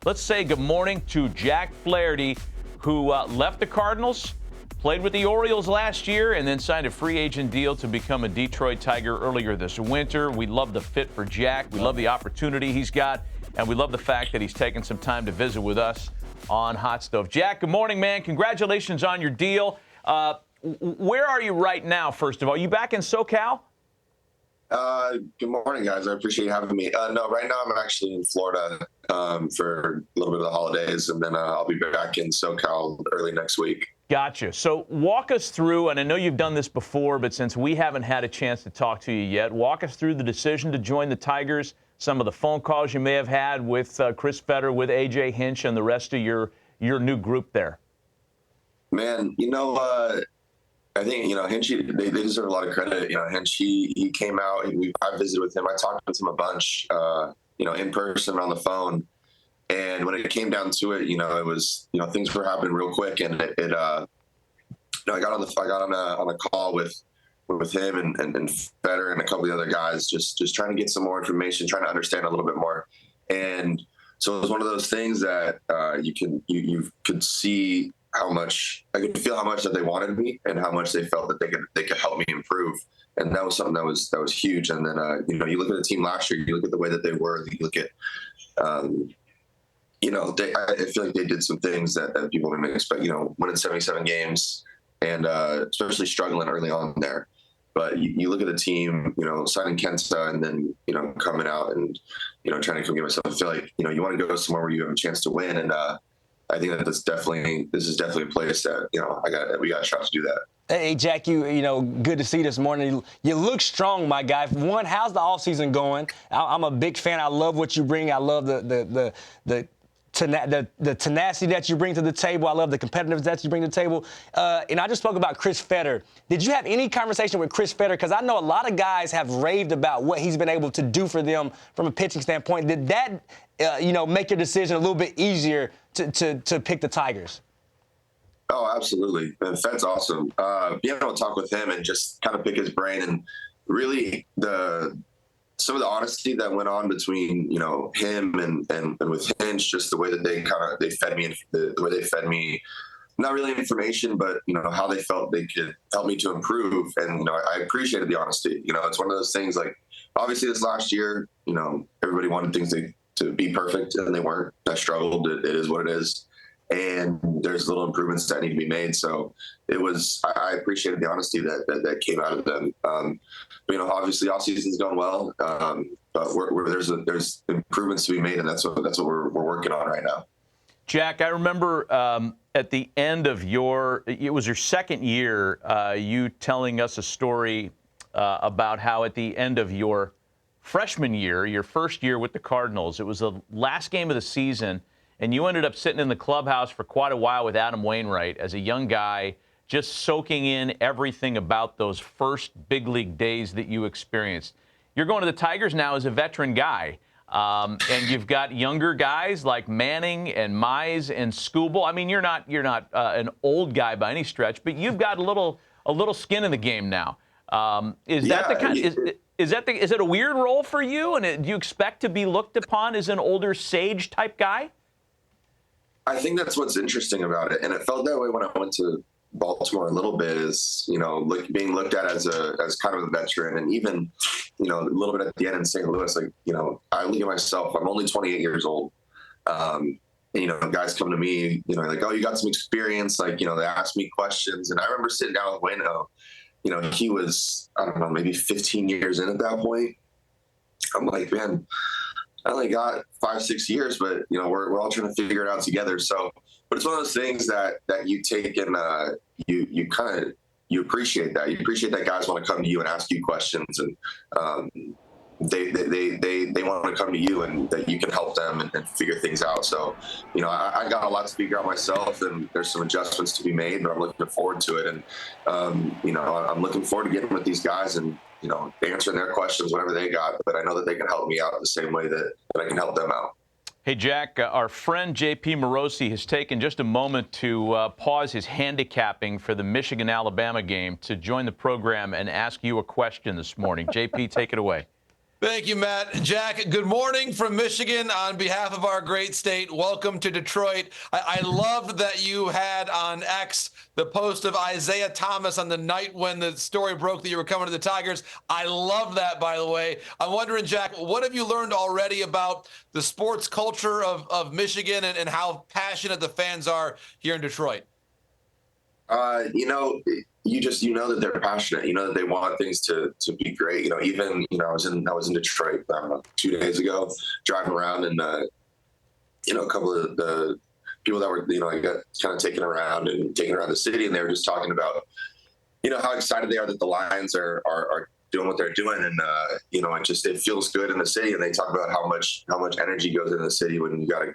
Let's say good morning to Jack Flaherty, who left the Cardinals, played with the Orioles last year, and then signed a free agent deal to become a Detroit Tiger earlier this winter. We love the fit for Jack. We love the opportunity he's got, and we love the fact that he's taken some time to visit with us on Hot Stove. Jack, good morning, man. Congratulations on your deal. Where are you right now, first of all? You back in SoCal? Good morning, guys. I appreciate you having me. No, right now I'm actually in Florida for a little bit of the holidays, and then I'll be back in SoCal early next week. Gotcha. So walk us through, and I know you've done this before, but since we haven't had a chance to talk to you yet, walk us through the decision to join the Tigers, some of the phone calls you may have had with Chris Federer, with A.J. Hinch, and the rest of your new group there. Man, I think, Hinch, they deserve a lot of credit. Hinch, he came out, I visited with him. I talked with him a bunch, in person, on the phone. And when it came down to it, it was, things were happening real quick. And I got on a call with him and Federer and a couple of the other guys, just trying to get some more information, trying to understand a little bit more. And so it was one of those things that you could see how much I could feel how much that they wanted me and how much they felt that they could help me improve. And that was something that was huge. And then, you look at the team last year, you look at the way that they were, you look at, I feel like they did some things that people didn't expect, winning 77 games and especially struggling early on there. But you look at the team, signing Kenta and then, coming out and, trying to come get myself. I feel like, you want to go somewhere where you have a chance to win. And I think that this is definitely a place that, we got a shot to do that. Hey, Jack, good to see you this morning. You look strong, my guy. One, how's the offseason going? I'm a big fan. I love what you bring. I love the tenacity that you bring to the table. I love the competitiveness that you bring to the table. And I just spoke about Chris Federer. Did you have any conversation with Chris Federer? Because I know a lot of guys have raved about what he's been able to do for them from a pitching standpoint. Did that, make your decision a little bit easier to pick the Tigers? Oh, absolutely. And Fed's awesome. Being able to talk with him and just kind of pick his brain, and really some of the honesty that went on between, him and with Hinch, just the way that they fed me, and the way they fed me, not really information, but, how they felt they could help me to improve. And, I appreciated the honesty. It's one of those things, like, obviously this last year, everybody wanted things to be perfect, and they weren't. I struggled. It is what it is. And there's little improvements that need to be made. So I appreciated the honesty that came out of them. Obviously off season's going well, but there's improvements to be made, and that's what we're working on right now. Jack, I remember at the end of it was your second year, you telling us a story about how at the end of your freshman year, your first year with the Cardinals, it was the last game of the season, and you ended up sitting in the clubhouse for quite a while with Adam Wainwright as a young guy, just soaking in everything about those first big league days that you experienced. You're going to the Tigers now as a veteran guy, and you've got younger guys like Manning and Mize and Skubal. I mean, you're not an old guy by any stretch, but you've got a little skin in the game now. Is it a weird role for you? And do you expect to be looked upon as an older sage type guy? I think that's what's interesting about it, and it felt that way when I went to Baltimore a little bit, is being looked at as kind of a veteran, and even a little bit at the end in St. Louis, like I look at myself, I'm only 28 years old, and guys come to me, like, oh, you got some experience, like they ask me questions, and I remember sitting down with Wayno, he was, I don't know, maybe 15 years in at that point. I'm like, man, I only got 5-6 years, but we're all trying to figure it out together. So, but it's one of those things that you take and you appreciate that. You appreciate that guys want to come to you and ask you questions, and they want to come to you and that you can help them and figure things out. So, I got a lot to figure out myself, and there's some adjustments to be made, but I'm looking forward to it. And I'm looking forward to getting with these guys and answering their questions, whatever they got. But I know that they can help me out the same way that I can help them out. Hey, Jack, our friend J.P. Morosi has taken just a moment to pause his handicapping for the Michigan-Alabama game to join the program and ask you a question this morning. J.P., take it away. Thank you, Matt. Jack, good morning from Michigan on behalf of our great state. Welcome to Detroit. I loved that you had on X the post of Isaiah Thomas on the night when the story broke that you were coming to the Tigers. I love that, by the way. I'm wondering, Jack, what have you learned already about the sports culture of Michigan and how passionate the fans are here in Detroit? You know that they're passionate. You know that they want things to be great. Even I was in Detroit 2 days ago, driving around, and a couple of the people that were I got kind of taken around the city, and they were just talking about how excited they are that the Lions are doing what they're doing, and it feels good in the city. And they talk about how much energy goes into the city when you got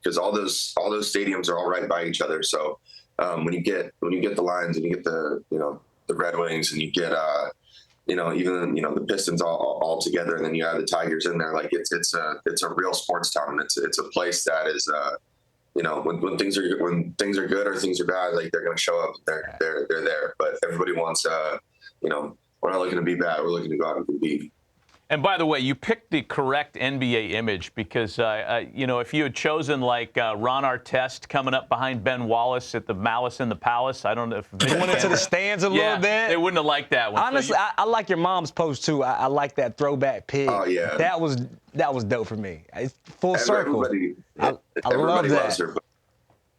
because all those stadiums are all right by each other. So when you get the Lions and you get the Red Wings and you get even the Pistons all together, and then you have the Tigers in there, like it's a real sports town. It's a place that is when things are good or things are bad, like they're going to show up. They're there. But everybody wants we're not looking to be bad. We're looking to go out and compete. And by the way, you picked the correct NBA image because, if you had chosen like Ron Artest coming up behind Ben Wallace at the Malice in the Palace, I don't know if they went into the stands a little bit. They wouldn't have liked that one. Honestly, I like your mom's post too. I like that throwback pig. Oh yeah, that was dope for me. It's full circle. I love that. Loves her,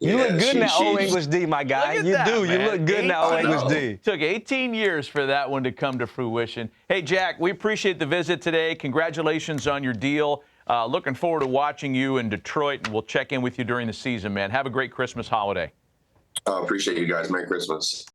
you look good in that old English D, my guy. You do. Man. You look good in that old English D. Took 18 years for that one to come to fruition. Hey, Jack, we appreciate the visit today. Congratulations on your deal. Looking forward to watching you in Detroit, and we'll check in with you during the season, man. Have a great Christmas holiday. Appreciate you guys. Merry Christmas.